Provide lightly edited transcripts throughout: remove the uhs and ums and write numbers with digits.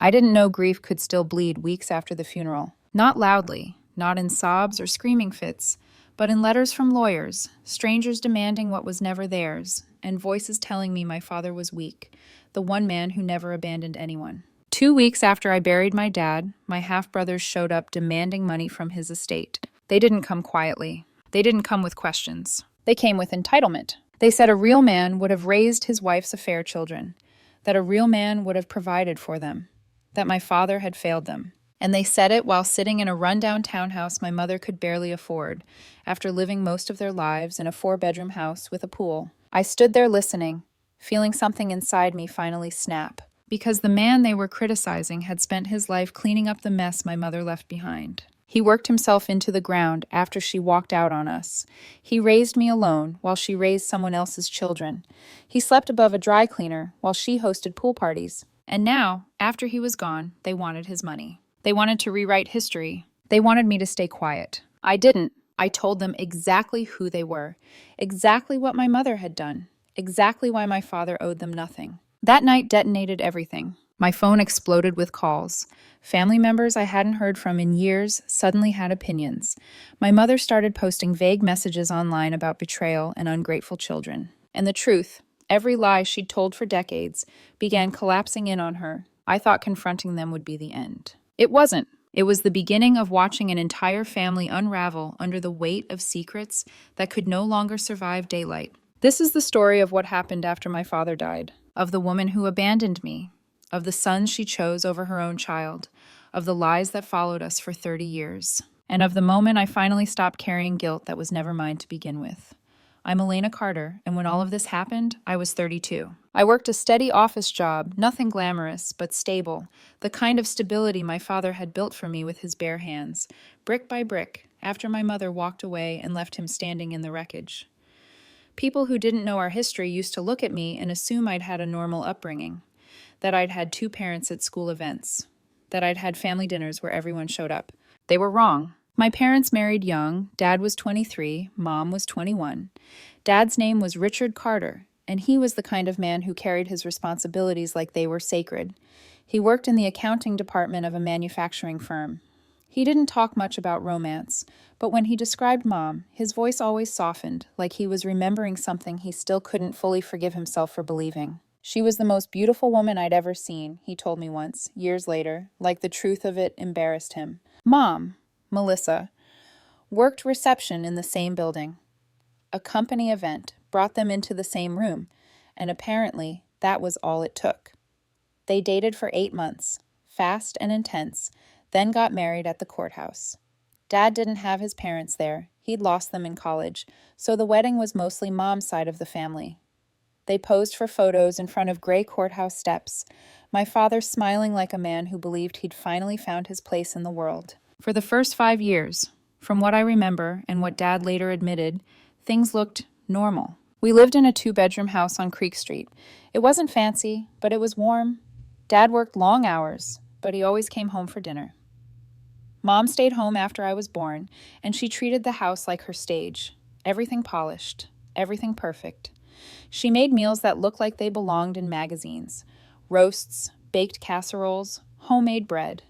I didn't know grief could still bleed weeks after the funeral. Not loudly, not in sobs or screaming fits, but in letters from lawyers, strangers demanding what was never theirs, and voices telling me my father was weak, the one man who never abandoned anyone. 2 weeks after I buried my dad, my half-brothers showed up demanding money from his estate. They didn't come quietly. They didn't come with questions. They came with entitlement. They said a real man would have raised his wife's affair children, that a real man would have provided for them, that my father had failed them. And they said it while sitting in a rundown townhouse my mother could barely afford, after living most of their lives in a 4-bedroom house with a pool. I stood there listening, feeling something inside me finally snap, because the man they were criticizing had spent his life cleaning up the mess my mother left behind. He worked himself into the ground after she walked out on us. He raised me alone while she raised someone else's children. He slept above a dry cleaner while she hosted pool parties. And now, after he was gone, they wanted his money. They wanted to rewrite history. They wanted me to stay quiet. I didn't. I told them exactly who they were, exactly what my mother had done, exactly why my father owed them nothing. That night detonated everything. My phone exploded with calls. Family members I hadn't heard from in years suddenly had opinions. My mother started posting vague messages online about betrayal and ungrateful children. And the truth, every lie she'd told for decades, began collapsing in on her. I thought confronting them would be the end. It wasn't. It was the beginning of watching an entire family unravel under the weight of secrets that could no longer survive daylight. This is the story of what happened after my father died, of the woman who abandoned me, of the sons she chose over her own child, of the lies that followed us for 30 years, and of the moment I finally stopped carrying guilt that was never mine to begin with. I'm Elena Carter, and when all of this happened, I was 32. I worked a steady office job, nothing glamorous, but stable, the kind of stability my father had built for me with his bare hands, brick by brick, after my mother walked away and left him standing in the wreckage. People who didn't know our history used to look at me and assume I'd had a normal upbringing, that I'd had 2 parents at school events, that I'd had family dinners where everyone showed up. They were wrong. My parents married young. Dad was 23, Mom was 21. Dad's name was Richard Carter, and he was the kind of man who carried his responsibilities like they were sacred. He worked in the accounting department of a manufacturing firm. He didn't talk much about romance, but when he described Mom, his voice always softened, like he was remembering something he still couldn't fully forgive himself for believing. She was the most beautiful woman I'd ever seen, he told me once, years later, like the truth of it embarrassed him. Mom, Melissa, worked reception in the same building. A company event brought them into the same room, and apparently that was all it took. They dated for 8 months, fast and intense, then got married at the courthouse. Dad didn't have his parents there. He'd lost them in college, so the wedding was mostly Mom's side of the family. They posed for photos in front of gray courthouse steps, my father smiling like a man who believed he'd finally found his place in the world. For the first 5 years, from what I remember and what Dad later admitted, things looked normal. We lived in a 2-bedroom house on Creek Street. It wasn't fancy, but it was warm. Dad worked long hours, but he always came home for dinner. Mom stayed home after I was born, and she treated the house like her stage. Everything polished, everything perfect. She made meals that looked like they belonged in magazines. Roasts, baked casseroles, homemade bread.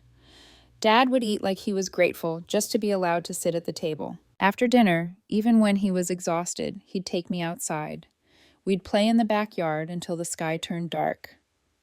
Dad would eat like he was grateful just to be allowed to sit at the table. After dinner, even when he was exhausted, he'd take me outside. We'd play in the backyard until the sky turned dark.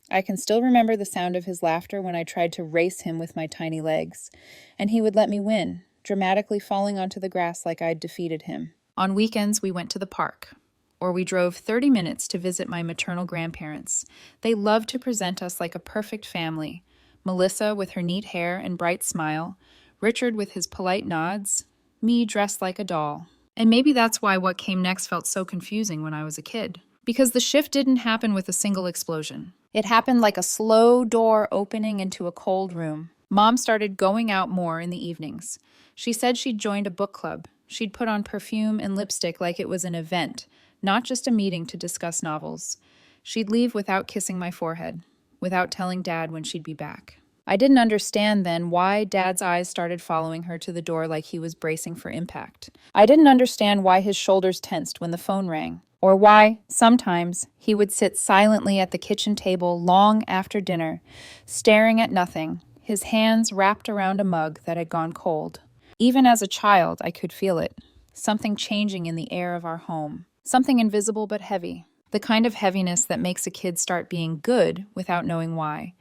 I can still remember the sound of his laughter when I tried to race him with my tiny legs, and he would let me win, dramatically falling onto the grass like I'd defeated him. On weekends, we went to the park, or we drove 30 minutes to visit my maternal grandparents. They loved to present us like a perfect family. Melissa with her neat hair and bright smile, Richard with his polite nods, me dressed like a doll. And maybe that's why what came next felt so confusing when I was a kid. Because the shift didn't happen with a single explosion. It happened like a slow door opening into a cold room. Mom started going out more in the evenings. She said she'd joined a book club. She'd put on perfume and lipstick like it was an event, not just a meeting to discuss novels. She'd leave without kissing my forehead, without telling Dad when she'd be back. I didn't understand then why Dad's eyes started following her to the door like he was bracing for impact. I didn't understand why his shoulders tensed when the phone rang. or why, sometimes, he would sit silently at the kitchen table long after dinner, staring at nothing, his hands wrapped around a mug that had gone cold. Even as a child, I could feel it. Something changing in the air of our home. Something invisible but heavy. The kind of heaviness that makes a kid start being good without knowing why.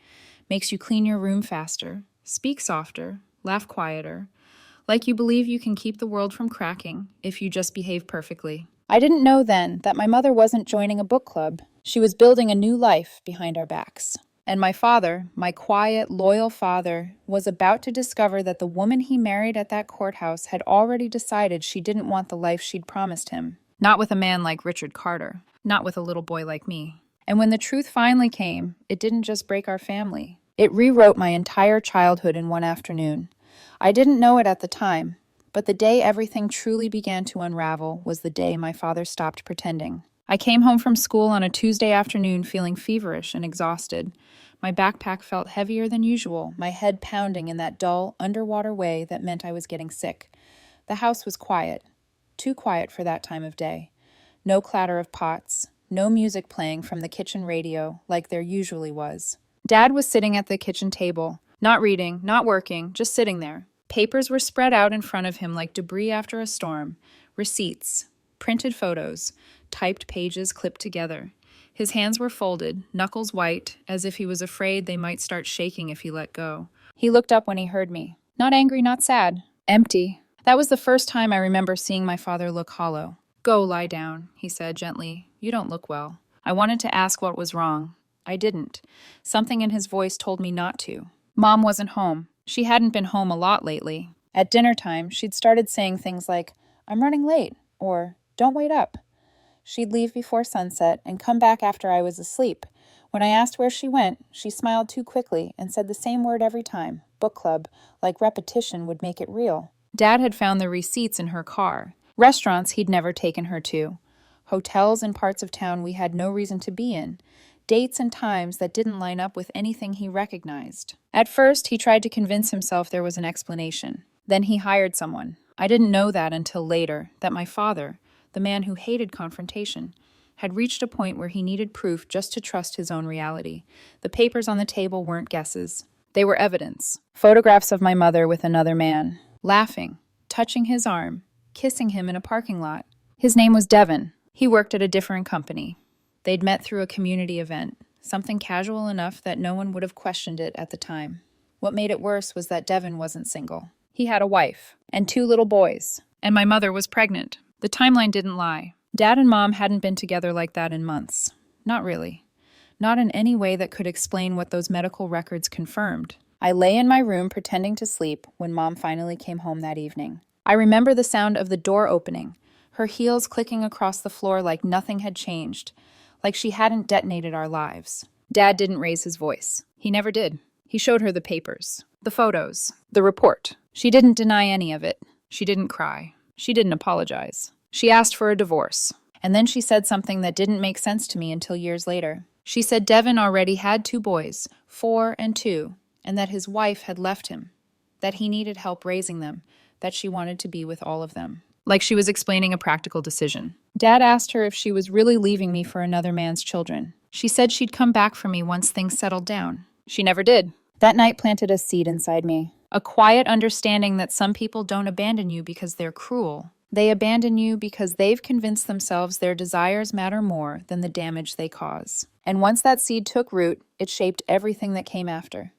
Makes you clean your room faster, speak softer, laugh quieter. Like you believe you can keep the world from cracking if you just behave perfectly. I didn't know then that my mother wasn't joining a book club. She was building a new life behind our backs. And my father, my quiet, loyal father, was about to discover that the woman he married at that courthouse had already decided she didn't want the life she'd promised him. Not with a man like Richard Carter. Not with a little boy like me. And when the truth finally came, it didn't just break our family. It rewrote my entire childhood in one afternoon. I didn't know it at the time, but the day everything truly began to unravel was the day my father stopped pretending. I came home from school on a Tuesday afternoon feeling feverish and exhausted. My backpack felt heavier than usual, my head pounding in that dull, underwater way that meant I was getting sick. The house was quiet. Too quiet for that time of day. No clatter of pots, no music playing from the kitchen radio like there usually was. Dad was sitting at the kitchen table, not reading, not working, just sitting there. Papers were spread out in front of him like debris after a storm. Receipts, printed photos, typed pages clipped together. His hands were folded, knuckles white, as if he was afraid they might start shaking if he let go. He looked up when he heard me. Not angry, not sad. Empty. That was the first time I remember seeing my father look hollow. "Go lie down," he said gently. "You don't look well." I wanted to ask what was wrong. I didn't. Something in his voice told me not to. Mom wasn't home. She hadn't been home a lot lately. At dinner time, she'd started saying things like, "I'm running late," or "Don't wait up." She'd leave before sunset and come back after I was asleep. When I asked where she went, she smiled too quickly and said the same word every time, book club, like repetition would make it real. Dad had found the receipts in her car. Restaurants he'd never taken her to. Hotels in parts of town we had no reason to be in. Dates and times that didn't line up with anything he recognized. At first, he tried to convince himself there was an explanation. Then he hired someone. I didn't know that until later, that my father, the man who hated confrontation, had reached a point where he needed proof just to trust his own reality. The papers on the table weren't guesses. They were evidence. Photographs of my mother with another man, laughing, touching his arm, kissing him in a parking lot. His name was Devin. He worked at a different company. They'd met through a community event, something casual enough that no one would have questioned it at the time. What made it worse was that Devin wasn't single. He had a wife and 2 little boys, and my mother was pregnant. The timeline didn't lie. Dad and Mom hadn't been together like that in months. Not really. Not in any way that could explain what those medical records confirmed. I lay in my room pretending to sleep when Mom finally came home that evening. I remember the sound of the door opening, her heels clicking across the floor like nothing had changed, like she hadn't detonated our lives. Dad didn't raise his voice. He never did. He showed her the papers, the photos, the report. She didn't deny any of it. She didn't cry. She didn't apologize. She asked for a divorce. And then she said something that didn't make sense to me until years later. She said Devin already had 2 boys, 4 and 2, and that his wife had left him, that he needed help raising them, that she wanted to be with all of them. Like she was explaining a practical decision. Dad asked her if she was really leaving me for another man's children. She said she'd come back for me once things settled down. She never did. That night planted a seed inside me. A quiet understanding that some people don't abandon you because they're cruel. They abandon you because they've convinced themselves their desires matter more than the damage they cause. And once that seed took root, it shaped everything that came after.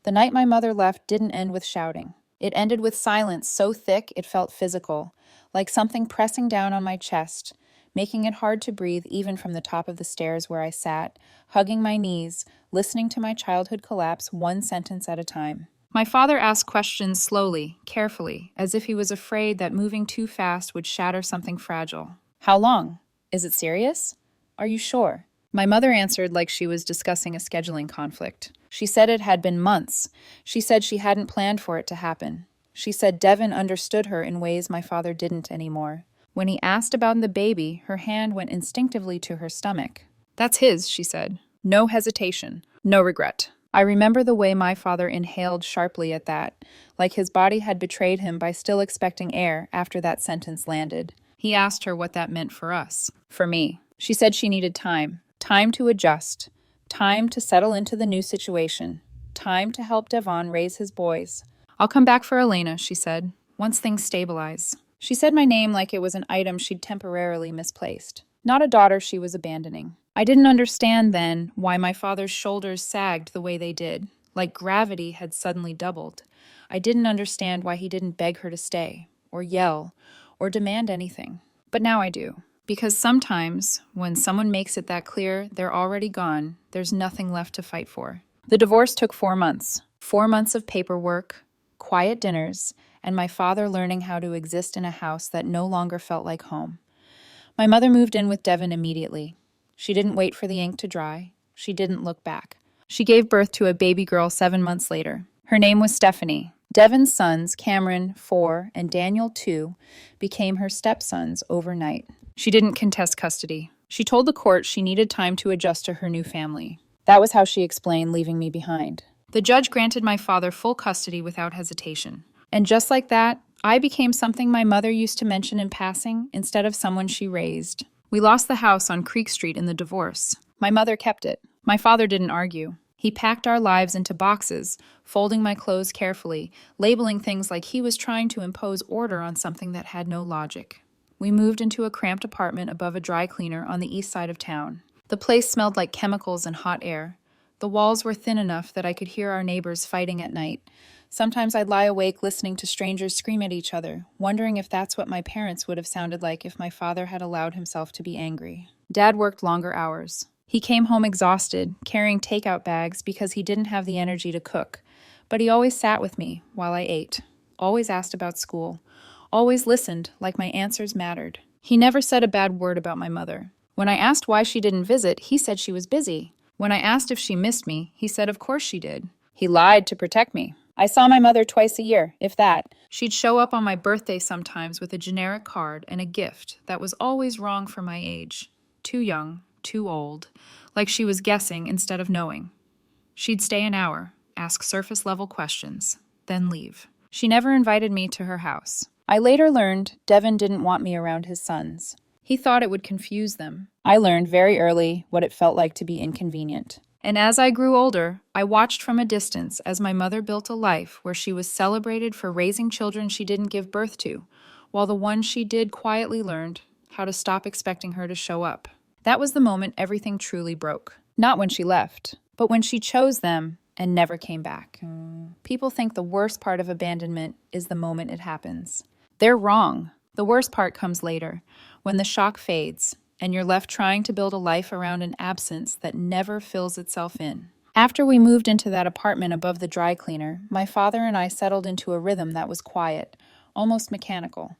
The night my mother left didn't end with shouting. It ended with silence so thick it felt physical, like something pressing down on my chest, making it hard to breathe even from the top of the stairs where I sat, hugging my knees, listening to my childhood collapse one sentence at a time. My father asked questions slowly, carefully, as if he was afraid that moving too fast would shatter something fragile. "How long? Is it serious? Are you sure?" My mother answered like she was discussing a scheduling conflict. She said it had been months. She said she hadn't planned for it to happen. She said Devin understood her in ways my father didn't anymore. When he asked about the baby, her hand went instinctively to her stomach. "That's his," she said. No hesitation, no regret. I remember the way my father inhaled sharply at that, like his body had betrayed him by still expecting air after that sentence landed. He asked her what that meant for us, for me. She said she needed time, time to adjust, time to settle into the new situation, time to help Devon raise his boys. I'll come back for Elena, she said, once things stabilize. She said my name like it was an item she'd temporarily misplaced, not a daughter she was abandoning. I didn't understand then why my father's shoulders sagged the way they did, like gravity had suddenly doubled. I didn't understand why he didn't beg her to stay, or yell, or demand anything. But now I do. Because sometimes, when someone makes it that clear they're already gone, there's nothing left to fight for. The divorce took 4 months. 4 months of paperwork, quiet dinners, and my father learning how to exist in a house that no longer felt like home. My mother moved in with Devon immediately. She didn't wait for the ink to dry. She didn't look back. She gave birth to a baby girl 7 months later. Her name was Stephanie. Devon's sons, Cameron, 4, and Daniel, 2, became her stepsons overnight. She didn't contest custody. She told the court she needed time to adjust to her new family. That was how she explained leaving me behind. The judge granted my father full custody without hesitation. And just like that, I became something my mother used to mention in passing instead of someone she raised. We lost the house on Creek Street in the divorce. My mother kept it. My father didn't argue. He packed our lives into boxes, folding my clothes carefully, labeling things like he was trying to impose order on something that had no logic. We moved into a cramped apartment above a dry cleaner on the east side of town. The place smelled like chemicals and hot air. The walls were thin enough that I could hear our neighbors fighting at night. Sometimes I'd lie awake listening to strangers scream at each other, wondering if that's what my parents would have sounded like if my father had allowed himself to be angry. Dad worked longer hours. He came home exhausted, carrying takeout bags because he didn't have the energy to cook. But he always sat with me while I ate, always asked about school, always listened like my answers mattered. He never said a bad word about my mother. When I asked why she didn't visit, he said she was busy. When I asked if she missed me, he said of course she did. He lied to protect me. I saw my mother twice a year, if that. She'd show up on my birthday sometimes with a generic card and a gift that was always wrong for my age. Too young, too old, like she was guessing instead of knowing. She'd stay an hour, ask surface-level questions, then leave. She never invited me to her house. I later learned Devon didn't want me around his sons. He thought it would confuse them. I learned very early what it felt like to be inconvenient. And as I grew older, I watched from a distance as my mother built a life where she was celebrated for raising children she didn't give birth to, while the ones she did quietly learned how to stop expecting her to show up. That was the moment everything truly broke. Not when she left, but when she chose them and never came back. People think the worst part of abandonment is the moment it happens. They're wrong. The worst part comes later, when the shock fades, and you're left trying to build a life around an absence that never fills itself in. After we moved into that apartment above the dry cleaner, my father and I settled into a rhythm that was quiet, almost mechanical.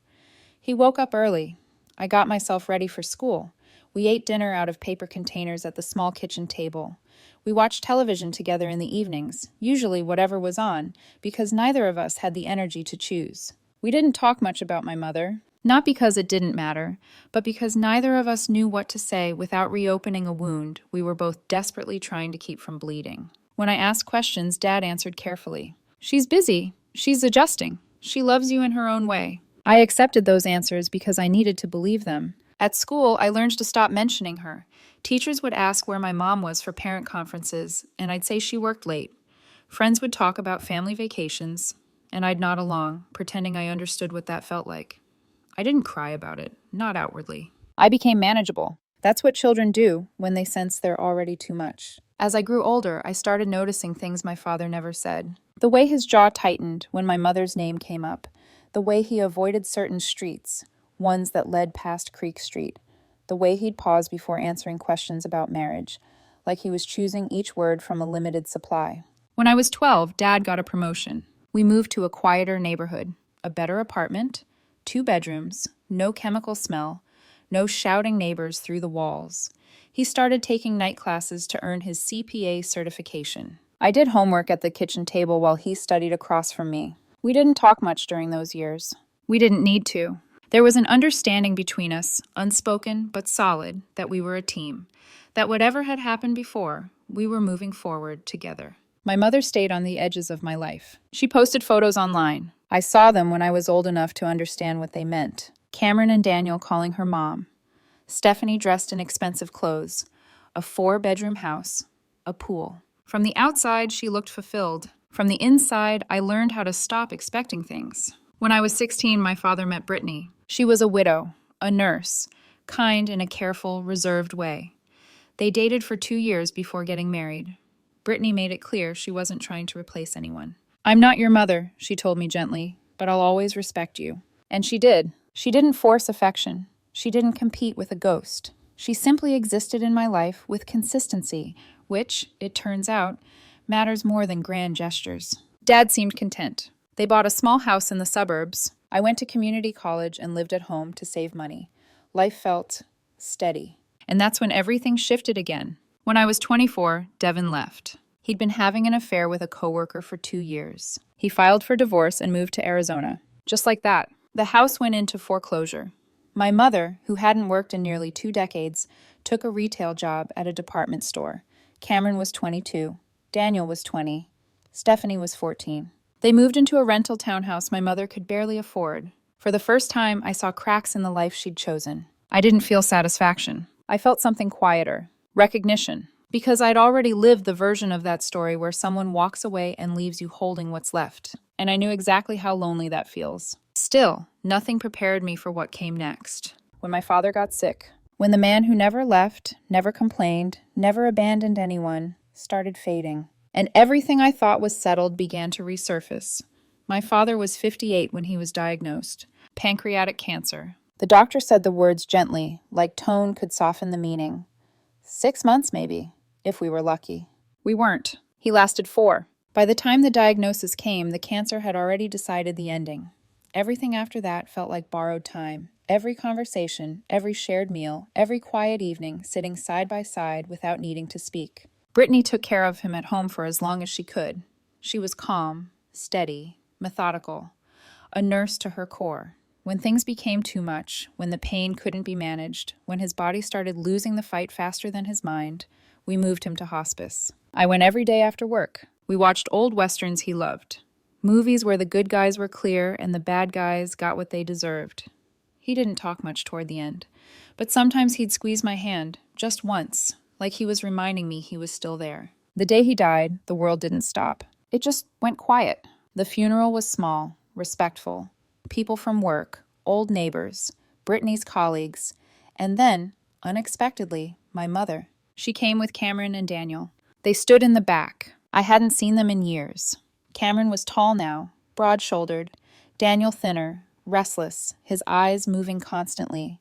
He woke up early. I got myself ready for school. We ate dinner out of paper containers at the small kitchen table. We watched television together in the evenings, usually whatever was on, because neither of us had the energy to choose. We didn't talk much about my mother, not because it didn't matter, but because neither of us knew what to say without reopening a wound we were both desperately trying to keep from bleeding. When I asked questions, Dad answered carefully. She's busy. She's adjusting. She loves you in her own way. I accepted those answers because I needed to believe them. At school, I learned to stop mentioning her. Teachers would ask where my mom was for parent conferences, and I'd say she worked late. Friends would talk about family vacations, and I'd nod along, pretending I understood what that felt like. I didn't cry about it, not outwardly. I became manageable. That's what children do when they sense they're already too much. As I grew older, I started noticing things my father never said. The way his jaw tightened when my mother's name came up. The way he avoided certain streets, ones that led past Creek Street. The way he'd pause before answering questions about marriage, like he was choosing each word from a limited supply. When I was 12, Dad got a promotion. We moved to a quieter neighborhood, a better apartment, 2 bedrooms, no chemical smell, no shouting neighbors through the walls. He started taking night classes to earn his CPA certification. I did homework at the kitchen table while he studied across from me. We didn't talk much during those years. We didn't need to. There was an understanding between us, unspoken but solid, that we were a team, that whatever had happened before, we were moving forward together. My mother stayed on the edges of my life. She posted photos online. I saw them when I was old enough to understand what they meant. Cameron and Daniel calling her mom. Stephanie dressed in expensive clothes. A 4-bedroom house. A pool. From the outside, she looked fulfilled. From the inside, I learned how to stop expecting things. When I was 16, my father met Brittany. She was a widow, a nurse, kind in a careful, reserved way. They dated for 2 years before getting married. Brittany made it clear she wasn't trying to replace anyone. "I'm not your mother," she told me gently, "but I'll always respect you." And she did. She didn't force affection. She didn't compete with a ghost. She simply existed in my life with consistency, which, it turns out, matters more than grand gestures. Dad seemed content. They bought a small house in the suburbs. I went to community college and lived at home to save money. Life felt steady. And that's when everything shifted again. When I was 24, Devin left. He'd been having an affair with a coworker for 2 years. He filed for divorce and moved to Arizona. Just like that. The house went into foreclosure. My mother, who hadn't worked in nearly 2 decades, took a retail job at a department store. Cameron was 22. Daniel was 20. Stephanie was 14. They moved into a rental townhouse my mother could barely afford. For the first time, I saw cracks in the life she'd chosen. I didn't feel satisfaction. I felt something quieter. Recognition. Because I'd already lived the version of that story where someone walks away and leaves you holding what's left. And I knew exactly how lonely that feels. Still, nothing prepared me for what came next. When my father got sick. When the man who never left, never complained, never abandoned anyone, started fading. And everything I thought was settled began to resurface. My father was 58 when he was diagnosed. Pancreatic cancer. The doctor said the words gently, like tone could soften the meaning. 6 months, maybe, if we were lucky. We weren't. He lasted 4. By the time the diagnosis came, the cancer had already decided the ending. Everything after that felt like borrowed time. Every conversation, every shared meal, every quiet evening, sitting side by side without needing to speak. Brittany took care of him at home for as long as she could. She was calm, steady, methodical, a nurse to her core. When things became too much, when the pain couldn't be managed, when his body started losing the fight faster than his mind, we moved him to hospice. I went every day after work. We watched old westerns he loved. Movies where the good guys were clear and the bad guys got what they deserved. He didn't talk much toward the end, but sometimes he'd squeeze my hand, just once, like he was reminding me he was still there. The day he died, the world didn't stop. It just went quiet. The funeral was small, respectful. People from work, old neighbors, Brittany's colleagues, and then, unexpectedly, my mother. She came with Cameron and Daniel. They stood in the back. I hadn't seen them in years. Cameron was tall now, broad-shouldered, Daniel thinner, restless, his eyes moving constantly.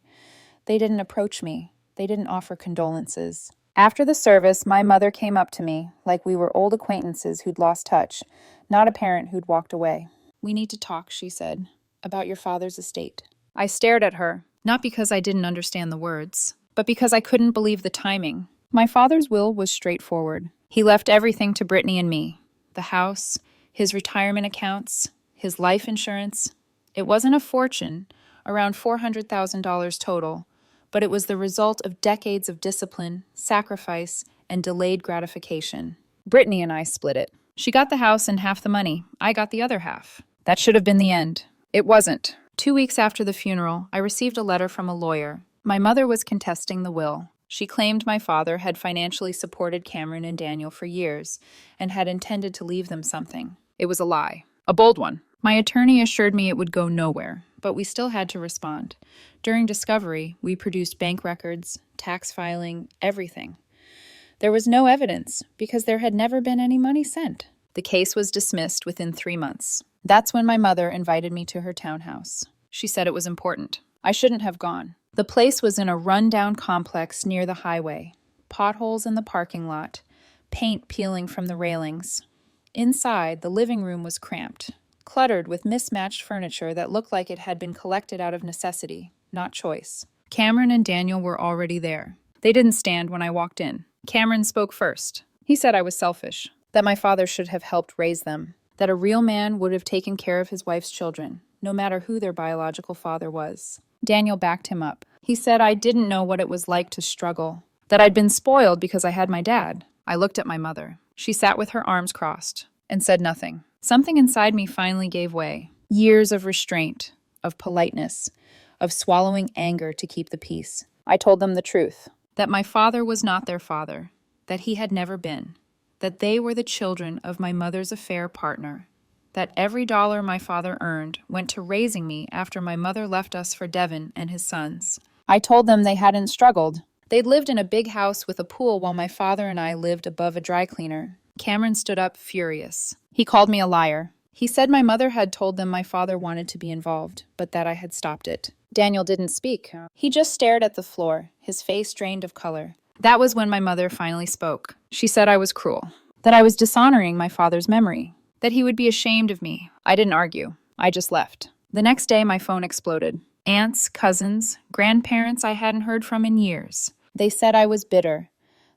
They didn't approach me. They didn't offer condolences. After the service, my mother came up to me, like we were old acquaintances who'd lost touch, not a parent who'd walked away. "We need to talk," she said, "about your father's estate." I stared at her, not because I didn't understand the words, but because I couldn't believe the timing. My father's will was straightforward. He left everything to Brittany and me. The house, his retirement accounts, his life insurance. It wasn't a fortune, around $400,000 total, but it was the result of decades of discipline, sacrifice, and delayed gratification. Brittany and I split it. She got the house and half the money. I got the other half. That should have been the end. It wasn't. 2 weeks after the funeral, I received a letter from a lawyer. My mother was contesting the will. She claimed my father had financially supported Cameron and Daniel for years and had intended to leave them something. It was a lie. A bold one. My attorney assured me it would go nowhere, but we still had to respond. During discovery, we produced bank records, tax filing, everything. There was no evidence because there had never been any money sent. The case was dismissed within 3 months. That's when my mother invited me to her townhouse. She said it was important. I shouldn't have gone. The place was in a run-down complex near the highway. Potholes in the parking lot, paint peeling from the railings. Inside, the living room was cramped, cluttered with mismatched furniture that looked like it had been collected out of necessity, not choice. Cameron and Daniel were already there. They didn't stand when I walked in. Cameron spoke first. He said I was selfish, that my father should have helped raise them, that a real man would have taken care of his wife's children, no matter who their biological father was. Daniel backed him up. He said I didn't know what it was like to struggle, that I'd been spoiled because I had my dad. I looked at my mother. She sat with her arms crossed and said nothing. Something inside me finally gave way. Years of restraint, of politeness, of swallowing anger to keep the peace. I told them the truth, that my father was not their father, that he had never been, that they were the children of my mother's affair partner, that every dollar my father earned went to raising me after my mother left us for Devin and his sons. I told them they hadn't struggled. They'd lived in a big house with a pool while my father and I lived above a dry cleaner. Cameron stood up furious. He called me a liar. He said my mother had told them my father wanted to be involved, but that I had stopped it. Daniel didn't speak. He just stared at the floor, his face drained of color. That was when my mother finally spoke. She said I was cruel, that I was dishonoring my father's memory, that he would be ashamed of me. I didn't argue. I just left. The next day, my phone exploded. Aunts, cousins, grandparents I hadn't heard from in years. They said I was bitter,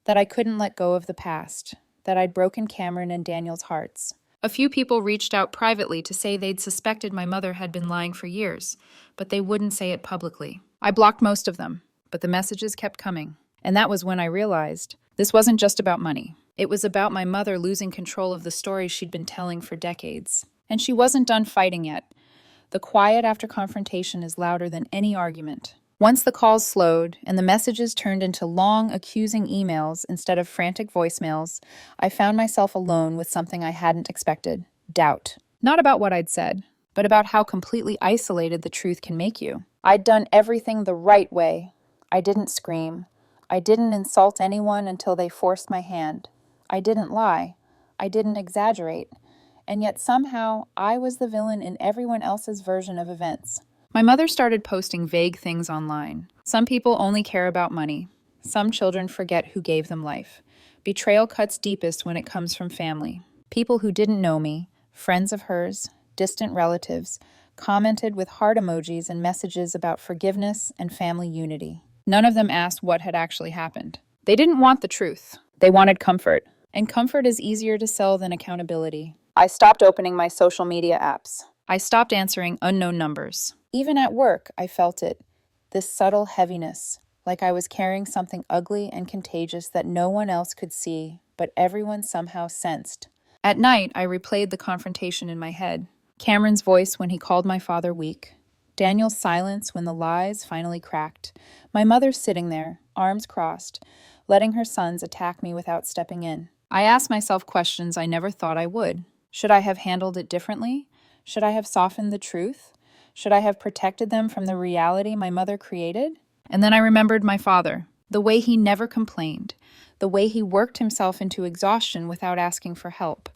that I couldn't let go of the past, that I'd broken Cameron and Daniel's hearts. A few people reached out privately to say they'd suspected my mother had been lying for years, but they wouldn't say it publicly. I blocked most of them, but the messages kept coming. And that was when I realized this wasn't just about money. It was about my mother losing control of the story she'd been telling for decades. And she wasn't done fighting yet. The quiet after confrontation is louder than any argument. Once the calls slowed and the messages turned into long, accusing emails instead of frantic voicemails, I found myself alone with something I hadn't expected: doubt. Not about what I'd said, but about how completely isolated the truth can make you. I'd done everything the right way. I didn't scream. I didn't insult anyone until they forced my hand. I didn't lie. I didn't exaggerate. And yet somehow I was the villain in everyone else's version of events. My mother started posting vague things online. Some people only care about money. Some children forget who gave them life. Betrayal cuts deepest when it comes from family. People who didn't know me, friends of hers, distant relatives, commented with heart emojis and messages about forgiveness and family unity. None of them asked what had actually happened. They didn't want the truth. They wanted comfort. And comfort is easier to sell than accountability. I stopped opening my social media apps. I stopped answering unknown numbers. Even at work, I felt it. This subtle heaviness, like I was carrying something ugly and contagious that no one else could see, but everyone somehow sensed. At night, I replayed the confrontation in my head. Cameron's voice when he called my father weak. Daniel's silence when the lies finally cracked. My mother sitting there, arms crossed, letting her sons attack me without stepping in. I asked myself questions I never thought I would. Should I have handled it differently? Should I have softened the truth? Should I have protected them from the reality my mother created? And then I remembered my father, the way he never complained, the way he worked himself into exhaustion without asking for help,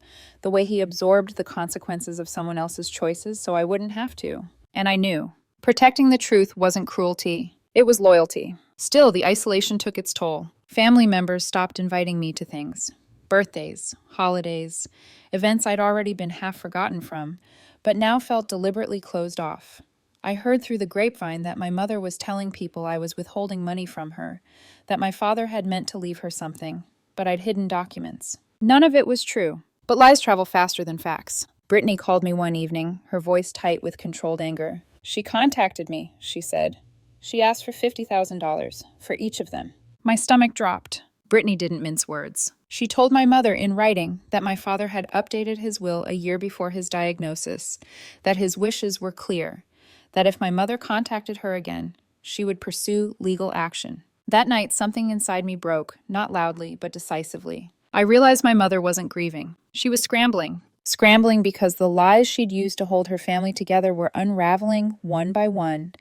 the way he absorbed the consequences of someone else's choices so I wouldn't have to. And I knew. Protecting the truth wasn't cruelty. It was loyalty. Still, the isolation took its toll. Family members stopped inviting me to things. Birthdays, holidays, events I'd already been half forgotten from, but now felt deliberately closed off. I heard through the grapevine that my mother was telling people I was withholding money from her, that my father had meant to leave her something, but I'd hidden documents. None of it was true, but lies travel faster than facts. Brittany called me one evening, her voice tight with controlled anger. She contacted me, she said. She asked for $50,000 for each of them. My stomach dropped. Brittany didn't mince words. She told my mother in writing that my father had updated his will a year before his diagnosis, that his wishes were clear, that if my mother contacted her again, she would pursue legal action. That night, something inside me broke, not loudly, but decisively. I realized my mother wasn't grieving. She was scrambling because the lies she'd used to hold her family together were unraveling one by one,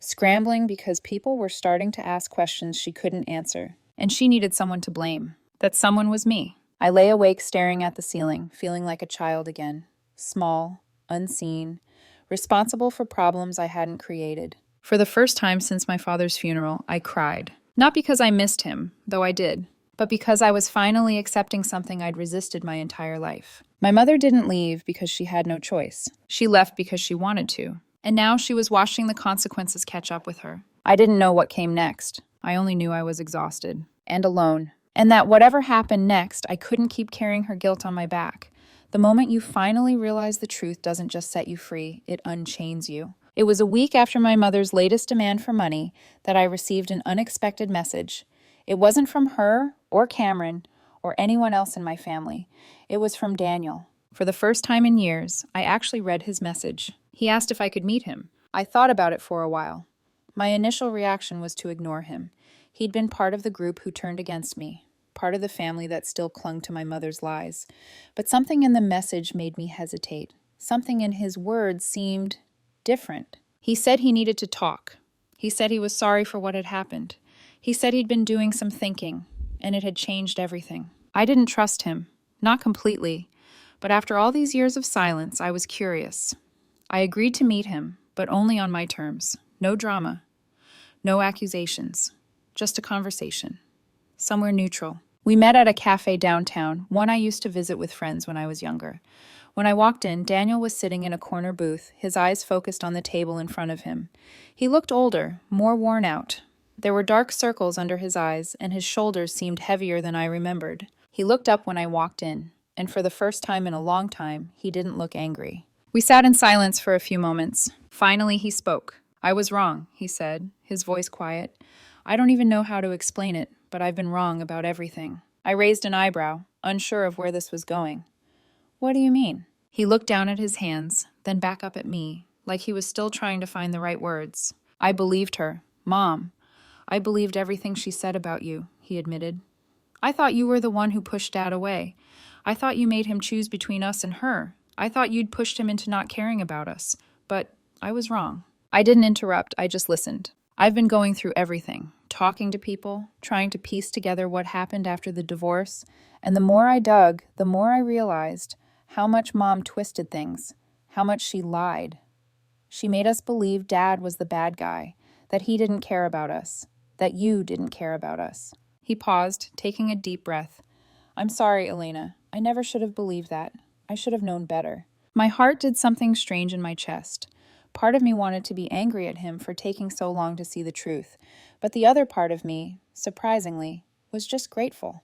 scrambling because people were starting to ask questions she couldn't answer. And she needed someone to blame. That someone was me. I lay awake staring at the ceiling, feeling like a child again. Small, unseen, responsible for problems I hadn't created. For the first time since my father's funeral, I cried. Not because I missed him, though I did, but because I was finally accepting something I'd resisted my entire life. My mother didn't leave because she had no choice. She left because she wanted to. And now she was watching the consequences catch up with her. I didn't know what came next. I only knew I was exhausted and alone, and that whatever happened next, I couldn't keep carrying her guilt on my back. The moment you finally realize the truth doesn't just set you free, it unchains you. It was a week after my mother's latest demand for money that I received an unexpected message. It wasn't from her or Cameron or anyone else in my family. It was from Daniel. For the first time in years, I actually read his message. He asked if I could meet him. I thought about it for a while. My initial reaction was to ignore him. He'd been part of the group who turned against me, part of the family that still clung to my mother's lies. But something in the message made me hesitate. Something in his words seemed different. He said he needed to talk. He said he was sorry for what had happened. He said he'd been doing some thinking, and it had changed everything. I didn't trust him, not completely, but after all these years of silence, I was curious. I agreed to meet him, but only on my terms. No drama, no accusations, just a conversation. Somewhere neutral. We met at a cafe downtown, one I used to visit with friends when I was younger. When I walked in, Daniel was sitting in a corner booth, his eyes focused on the table in front of him. He looked older, more worn out. There were dark circles under his eyes, and his shoulders seemed heavier than I remembered. He looked up when I walked in, and for the first time in a long time, he didn't look angry. We sat in silence for a few moments. Finally, he spoke. "I was wrong," he said, his voice quiet. "I don't even know how to explain it, but I've been wrong about everything." I raised an eyebrow, unsure of where this was going. "What do you mean?" He looked down at his hands, then back up at me, like he was still trying to find the right words. "I believed her. Mom. I believed everything she said about you," he admitted. "I thought you were the one who pushed Dad away. I thought you made him choose between us and her. I thought you'd pushed him into not caring about us. But I was wrong." I didn't interrupt, I just listened. I've been going through everything, talking to people, trying to piece together what happened after the divorce, and the more I dug, the more I realized how much Mom twisted things, how much she lied. She made us believe Dad was the bad guy, that he didn't care about us, that you didn't care about us. He paused, taking a deep breath. "I'm sorry, Elena. I never should have believed that. I should have known better." My heart did something strange in my chest. Part of me wanted to be angry at him for taking so long to see the truth, but the other part of me, surprisingly, was just grateful.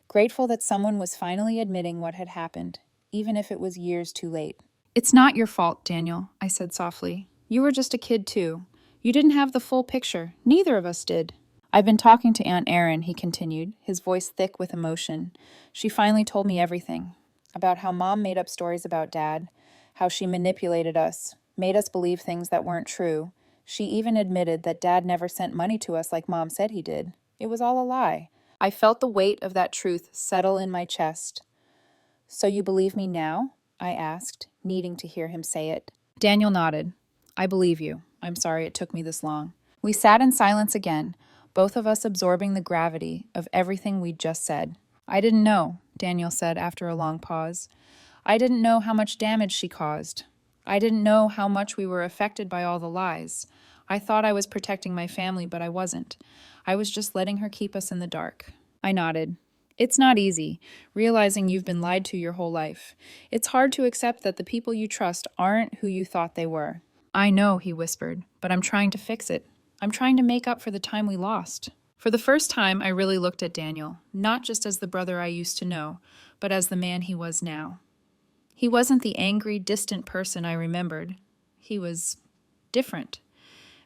Grateful that someone was finally admitting what had happened, even if it was years too late. "It's not your fault, Daniel," I said softly. "You were just a kid too. You didn't have the full picture. Neither of us did." "I've been talking to Aunt Erin," he continued, his voice thick with emotion. "She finally told me everything. About how Mom made up stories about Dad, how she manipulated us, made us believe things that weren't true. She even admitted that Dad never sent money to us like Mom said he did. It was all a lie." I felt the weight of that truth settle in my chest. "So you believe me now?" I asked, needing to hear him say it. Daniel nodded. "I believe you. I'm sorry it took me this long." We sat in silence again, both of us absorbing the gravity of everything we'd just said. "I didn't know," Daniel said after a long pause. "I didn't know how much damage she caused. I didn't know how much we were affected by all the lies. I thought I was protecting my family, but I wasn't. I was just letting her keep us in the dark." I nodded. "It's not easy, realizing you've been lied to your whole life. It's hard to accept that the people you trust aren't who you thought they were." "I know," he whispered, "but I'm trying to fix it. I'm trying to make up for the time we lost." For the first time, I really looked at Daniel, not just as the brother I used to know, but as the man he was now. He wasn't the angry, distant person I remembered. He was different.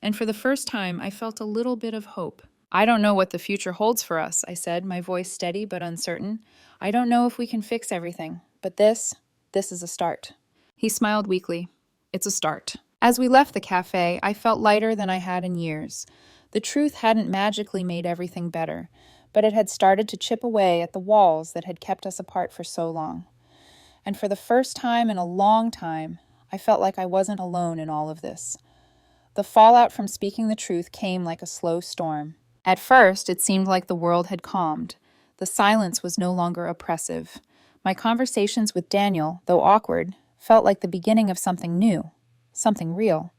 And for the first time, I felt a little bit of hope. "I don't know what the future holds for us," I said, my voice steady but uncertain. "I don't know if we can fix everything, but this is a start." He smiled weakly. "It's a start." As we left the cafe, I felt lighter than I had in years. The truth hadn't magically made everything better, but it had started to chip away at the walls that had kept us apart for so long. And for the first time in a long time, I felt like I wasn't alone in all of this. The fallout from speaking the truth came like a slow storm. At first, it seemed like the world had calmed. The silence was no longer oppressive. My conversations with Daniel, though awkward, felt like the beginning of something new, something real.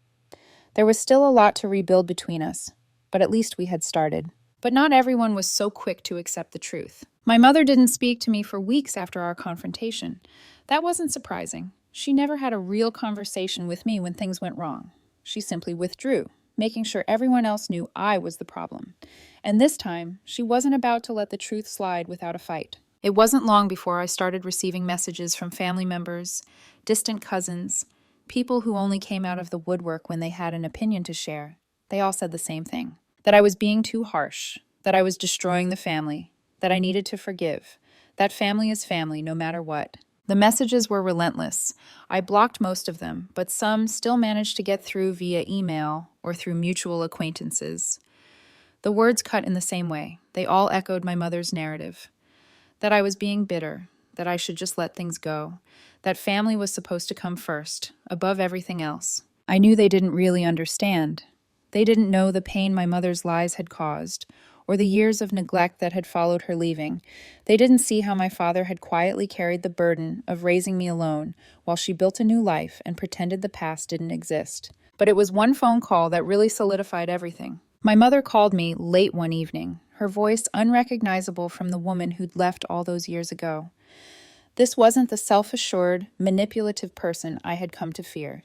There was still a lot to rebuild between us, but at least we had started. But not everyone was so quick to accept the truth. My mother didn't speak to me for weeks after our confrontation. That wasn't surprising. She never had a real conversation with me when things went wrong. She simply withdrew, making sure everyone else knew I was the problem. And this time, she wasn't about to let the truth slide without a fight. It wasn't long before I started receiving messages from family members, distant cousins, people who only came out of the woodwork when they had an opinion to share. They all said the same thing. That I was being too harsh, that I was destroying the family, that I needed to forgive, that family is family no matter what. The messages were relentless. I blocked most of them, but some still managed to get through via email or through mutual acquaintances. The words cut in the same way. They all echoed my mother's narrative. That I was being bitter, that I should just let things go, that family was supposed to come first, above everything else. I knew they didn't really understand. They didn't know the pain my mother's lies had caused, or the years of neglect that had followed her leaving. They didn't see how my father had quietly carried the burden of raising me alone while she built a new life and pretended the past didn't exist. But it was one phone call that really solidified everything. My mother called me late one evening, her voice unrecognizable from the woman who'd left all those years ago. This wasn't the self-assured, manipulative person I had come to fear.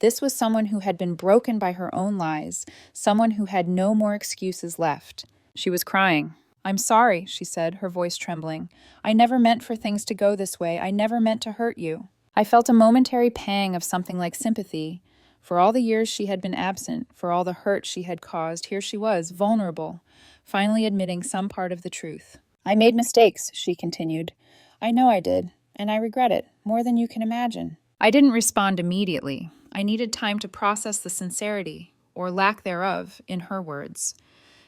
This was someone who had been broken by her own lies, someone who had no more excuses left. She was crying. "I'm sorry," she said, her voice trembling. "I never meant for things to go this way. I never meant to hurt you." I felt a momentary pang of something like sympathy. For all the years she had been absent, for all the hurt she had caused, here she was, vulnerable, finally admitting some part of the truth. "I made mistakes," she continued. "I know I did, and I regret it, more than you can imagine." I didn't respond immediately. I needed time to process the sincerity, or lack thereof, in her words.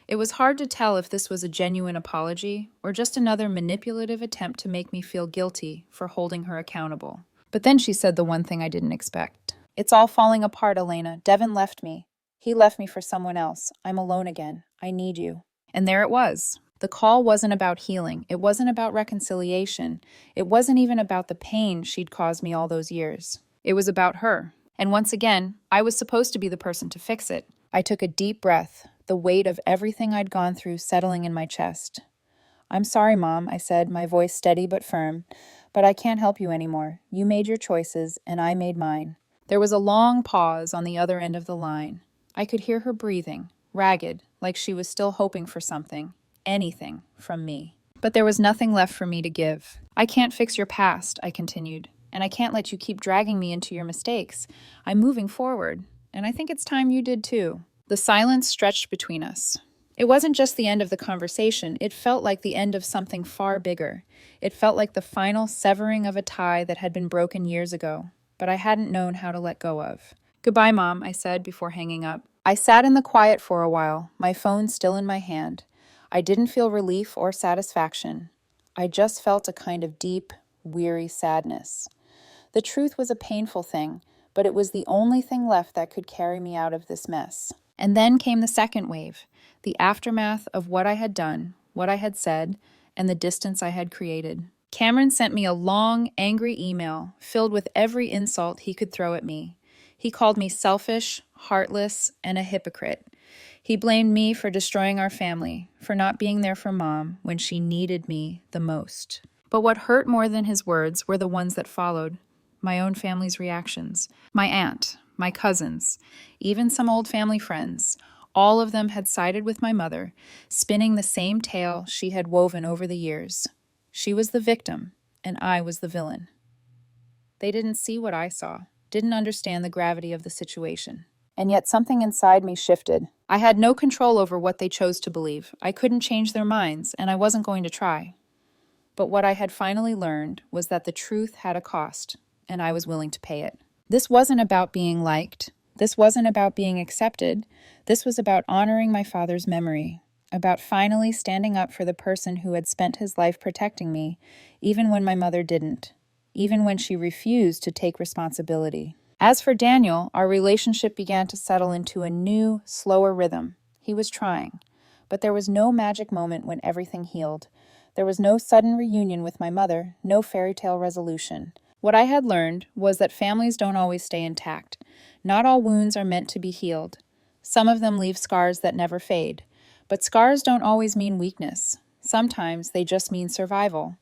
It was hard to tell if this was a genuine apology, or just another manipulative attempt to make me feel guilty for holding her accountable. But then she said the one thing I didn't expect. "It's all falling apart, Elena. Devin left me. He left me for someone else. I'm alone again. I need you." And there it was. The call wasn't about healing. It wasn't about reconciliation. It wasn't even about the pain she'd caused me all those years. It was about her. And once again, I was supposed to be the person to fix it. I took a deep breath, the weight of everything I'd gone through settling in my chest. "I'm sorry, Mom," I said, my voice steady but firm, "but I can't help you anymore. You made your choices, and I made mine." There was a long pause on the other end of the line. I could hear her breathing, ragged, like she was still hoping for something, anything, from me. But there was nothing left for me to give. "I can't fix your past," I continued, "and I can't let you keep dragging me into your mistakes. I'm moving forward, and I think it's time you did too." The silence stretched between us. It wasn't just the end of the conversation, it felt like the end of something far bigger. It felt like the final severing of a tie that had been broken years ago, but I hadn't known how to let go of. "Goodbye, Mom," I said before hanging up. I sat in the quiet for a while, my phone still in my hand. I didn't feel relief or satisfaction. I just felt a kind of deep, weary sadness. The truth was a painful thing, but it was the only thing left that could carry me out of this mess. And then came the second wave, the aftermath of what I had done, what I had said, and the distance I had created. Cameron sent me a long, angry email filled with every insult he could throw at me. He called me selfish, heartless, and a hypocrite. He blamed me for destroying our family, for not being there for Mom when she needed me the most. But what hurt more than his words were the ones that followed, my own family's reactions. My aunt, my cousins, even some old family friends, all of them had sided with my mother, spinning the same tale she had woven over the years. She was the victim, and I was the villain. They didn't see what I saw, didn't understand the gravity of the situation. And yet something inside me shifted. I had no control over what they chose to believe. I couldn't change their minds, and I wasn't going to try. But what I had finally learned was that the truth had a cost, and I was willing to pay it. This wasn't about being liked. This wasn't about being accepted. This was about honoring my father's memory, about finally standing up for the person who had spent his life protecting me, even when my mother didn't, even when she refused to take responsibility. As for Daniel, our relationship began to settle into a new, slower rhythm. He was trying, but there was no magic moment when everything healed. There was no sudden reunion with my mother, no fairy tale resolution. What I had learned was that families don't always stay intact. Not all wounds are meant to be healed. Some of them leave scars that never fade. But scars don't always mean weakness. Sometimes they just mean survival.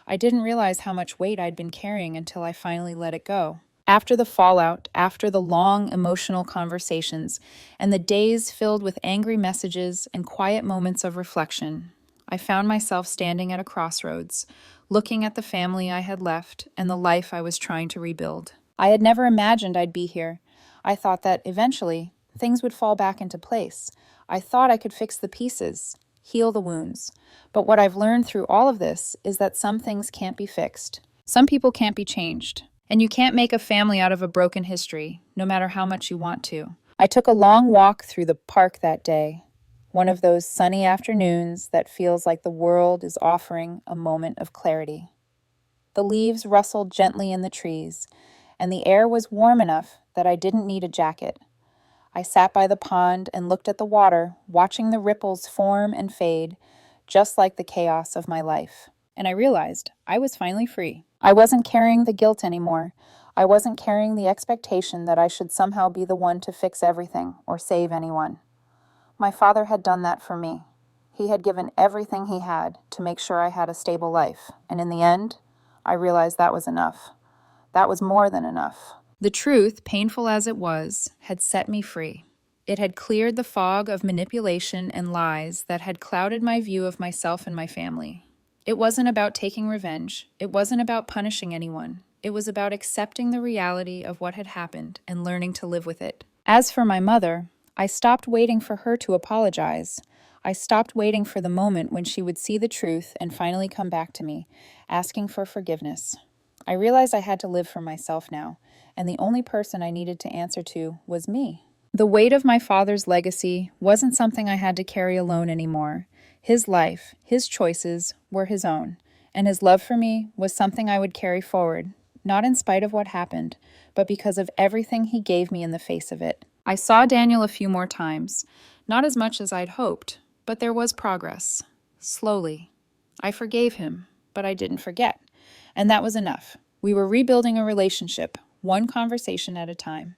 I didn't realize how much weight I'd been carrying until I finally let it go. After the fallout, after the long emotional conversations, and the days filled with angry messages and quiet moments of reflection, I found myself standing at a crossroads, looking at the family I had left and the life I was trying to rebuild. I had never imagined I'd be here. I thought that eventually things would fall back into place. I thought I could fix the pieces, heal the wounds. But what I've learned through all of this is that some things can't be fixed. Some people can't be changed, and you can't make a family out of a broken history, no matter how much you want to. I took a long walk through the park that day, one of those sunny afternoons that feels like the world is offering a moment of clarity. The leaves rustled gently in the trees, and the air was warm enough that I didn't need a jacket. I sat by the pond and looked at the water, watching the ripples form and fade, just like the chaos of my life. And I realized I was finally free. I wasn't carrying the guilt anymore. I wasn't carrying the expectation that I should somehow be the one to fix everything or save anyone. My father had done that for me. He had given everything he had to make sure I had a stable life, and in the end, I realized that was enough. That was more than enough. The truth, painful as it was, had set me free. It had cleared the fog of manipulation and lies that had clouded my view of myself and my family. It wasn't about taking revenge. It wasn't about punishing anyone. It was about accepting the reality of what had happened and learning to live with it. As for my mother, I stopped waiting for her to apologize. I stopped waiting for the moment when she would see the truth and finally come back to me, asking for forgiveness. I realized I had to live for myself now, and the only person I needed to answer to was me. The weight of my father's legacy wasn't something I had to carry alone anymore. His life, his choices, were his own, and his love for me was something I would carry forward, not in spite of what happened, but because of everything he gave me in the face of it. I saw Daniel a few more times, not as much as I'd hoped, but there was progress. Slowly. I forgave him, but I didn't forget. And that was enough. We were rebuilding a relationship, one conversation at a time.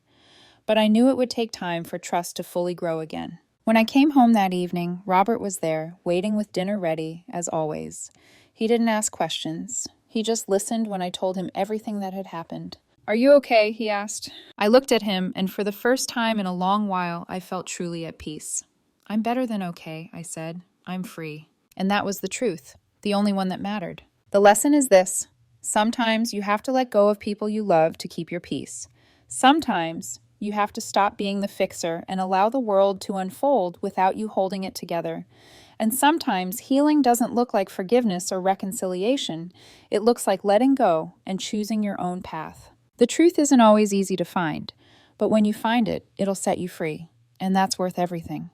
But I knew it would take time for trust to fully grow again. When I came home that evening, Robert was there, waiting with dinner ready, as always. He didn't ask questions. He just listened when I told him everything that had happened. "Are you okay?" he asked. I looked at him, and for the first time in a long while, I felt truly at peace. "I'm better than okay," I said. "I'm free." And that was the truth, the only one that mattered. The lesson is this. Sometimes you have to let go of people you love to keep your peace. Sometimes you have to stop being the fixer and allow the world to unfold without you holding it together. And sometimes healing doesn't look like forgiveness or reconciliation. It looks like letting go and choosing your own path. The truth isn't always easy to find, but when you find it, it'll set you free. And that's worth everything.